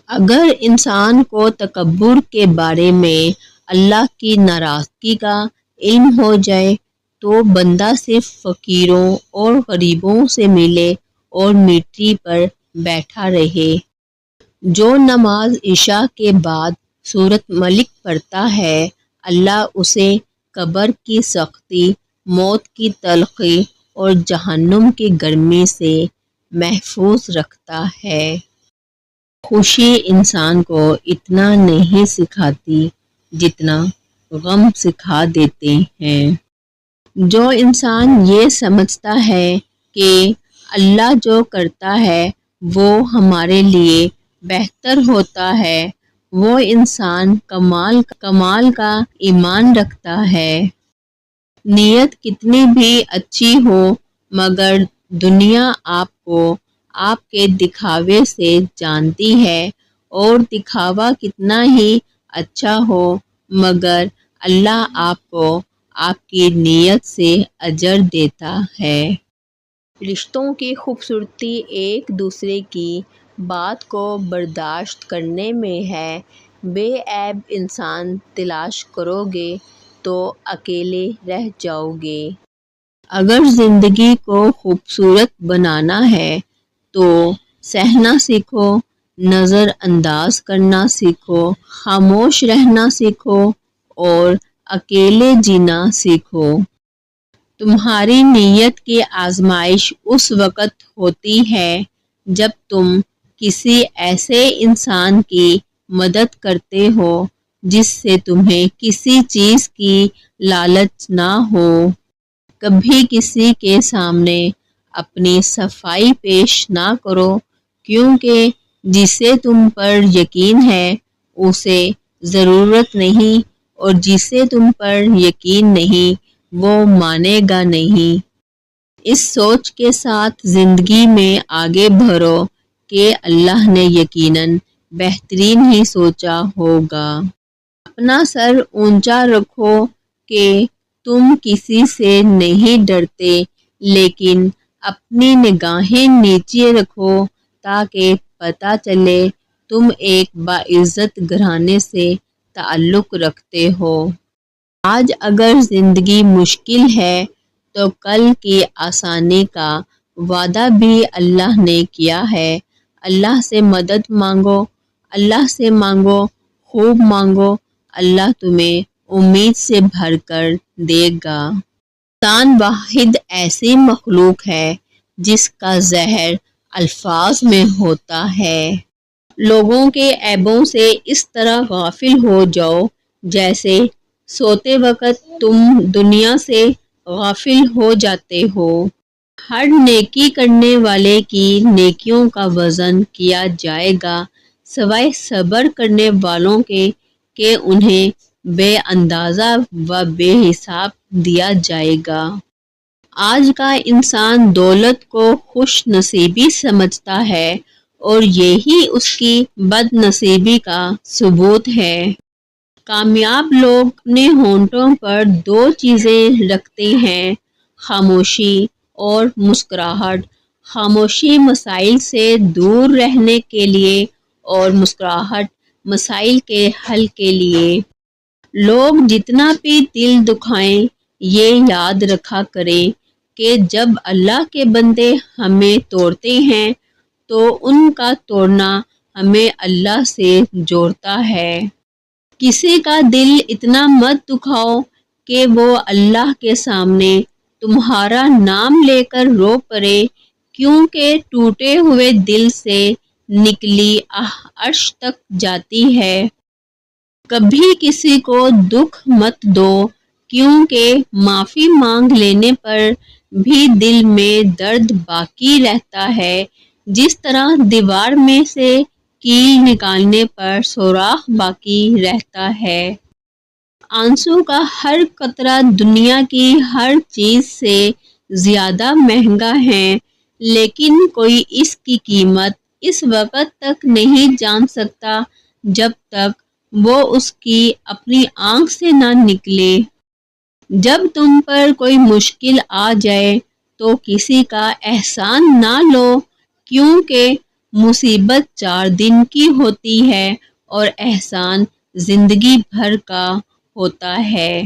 اگر انسان کو تکبر کے بارے میں اللہ کی ناراضگی کا علم ہو جائے تو بندہ صرف فقیروں اور غریبوں سے ملے اور مٹی پر بیٹھا رہے۔ جو نماز عشاء کے بعد سورۃ ملک پڑھتا ہے، اللہ اسے قبر کی سختی، موت کی تلخی اور جہنم کی گرمی سے محفوظ رکھتا ہے۔ خوشی انسان کو اتنا نہیں سکھاتی جتنا غم سکھا دیتے ہیں۔ جو انسان یہ سمجھتا ہے کہ اللہ جو کرتا ہے وہ ہمارے لیے بہتر ہوتا ہے، وہ انسان کمال کا ایمان رکھتا ہے۔ نیت کتنی بھی اچھی ہو مگر دنیا آپ کو آپ کے دکھاوے سے جانتی ہے، اور دکھاوا کتنا ہی اچھا ہو مگر اللہ آپ کو آپ کی نیت سے اجر دیتا ہے۔ رشتوں کی خوبصورتی ایک دوسرے کی بات کو برداشت کرنے میں ہے۔ بے عیب انسان تلاش کرو گے تو اکیلے رہ جاؤ گے۔ اگر زندگی کو خوبصورت بنانا ہے تو سہنا سیکھو، نظر انداز کرنا سیکھو، خاموش رہنا سیکھو اور اکیلے جینا سیکھو۔ تمہاری نیت کی آزمائش اس وقت ہوتی ہے جب تم کسی ایسے انسان کی مدد کرتے ہو جس سے تمہیں کسی چیز کی لالچ نہ ہو۔ کبھی کسی کے سامنے اپنی صفائی پیش نہ کرو، کیونکہ جسے تم پر یقین ہے اسے ضرورت نہیں، اور جسے تم پر یقین نہیں وہ مانے گا نہیں۔ اس سوچ کے ساتھ زندگی میں آگے بڑھو کہ اللہ نے یقیناً بہترین ہی سوچا ہوگا۔ اپنا سر اونچا رکھو کہ تم کسی سے نہیں ڈرتے، لیکن اپنی نگاہیں نیچے رکھو تاکہ پتہ چلے تم ایک باعزت گھرانے سے تعلق رکھتے ہو۔ آج اگر زندگی مشکل ہے تو کل کی آسانی کا وعدہ بھی اللہ نے کیا ہے۔ اللہ سے مدد مانگو، اللہ سے مانگو، خوب مانگو، اللہ تمہیں امید سے بھر کر دے گا۔ انسان واحد ایسی مخلوق ہے جس کا ظہر الفاظ میں ہوتا ہے۔ لوگوں کے عیبوں سے اس طرح غافل ہو جاؤ جیسے سوتے وقت تم دنیا سے غافل ہو جاتے ہو۔ ہر نیکی کرنے والے کی نیکیوں کا وزن کیا جائے گا سوائے صبر کرنے والوں کے کہ انہیں بے اندازہ و بے حساب دیا جائے گا۔ آج کا انسان دولت کو خوش نصیبی سمجھتا ہے اور یہی اس کی بد نصیبی کا ثبوت ہے۔ کامیاب لوگ اپنے ہونٹوں پر دو چیزیں رکھتے ہیں، خاموشی اور مسکراہٹ۔ خاموشی مسائل سے دور رہنے کے لیے اور مسکراہٹ مسائل کے حل کے لیے۔ لوگ جتنا بھی دل دکھائیں یہ یاد رکھا کریں کہ جب اللہ کے بندے ہمیں توڑتے ہیں تو ان کا توڑنا ہمیں اللہ سے جوڑتا ہے۔ کسی کا دل اتنا مت دکھاؤ کہ وہ اللہ کے سامنے تمہارا نام لے کر رو پڑے، کیونکہ ٹوٹے ہوئے دل سے نکلی آہ عرش تک جاتی ہے۔ کبھی کسی کو دکھ مت دو، کیونکہ معافی مانگ لینے پر بھی دل میں درد باقی رہتا ہے، جس طرح دیوار میں سے کیل نکالنے پر سوراخ باقی رہتا ہے۔ آنسو کا ہر قطرہ دنیا کی ہر چیز سے زیادہ مہنگا ہے، لیکن کوئی اس کی قیمت اس وقت تک نہیں جان سکتا جب تک وہ اس کی اپنی آنکھ سے نہ نکلے۔ جب تم پر کوئی مشکل آ جائے تو کسی کا احسان نہ لو، کیونکہ مصیبت 4 دن کی ہوتی ہے اور احسان زندگی بھر کا ہوتا ہے۔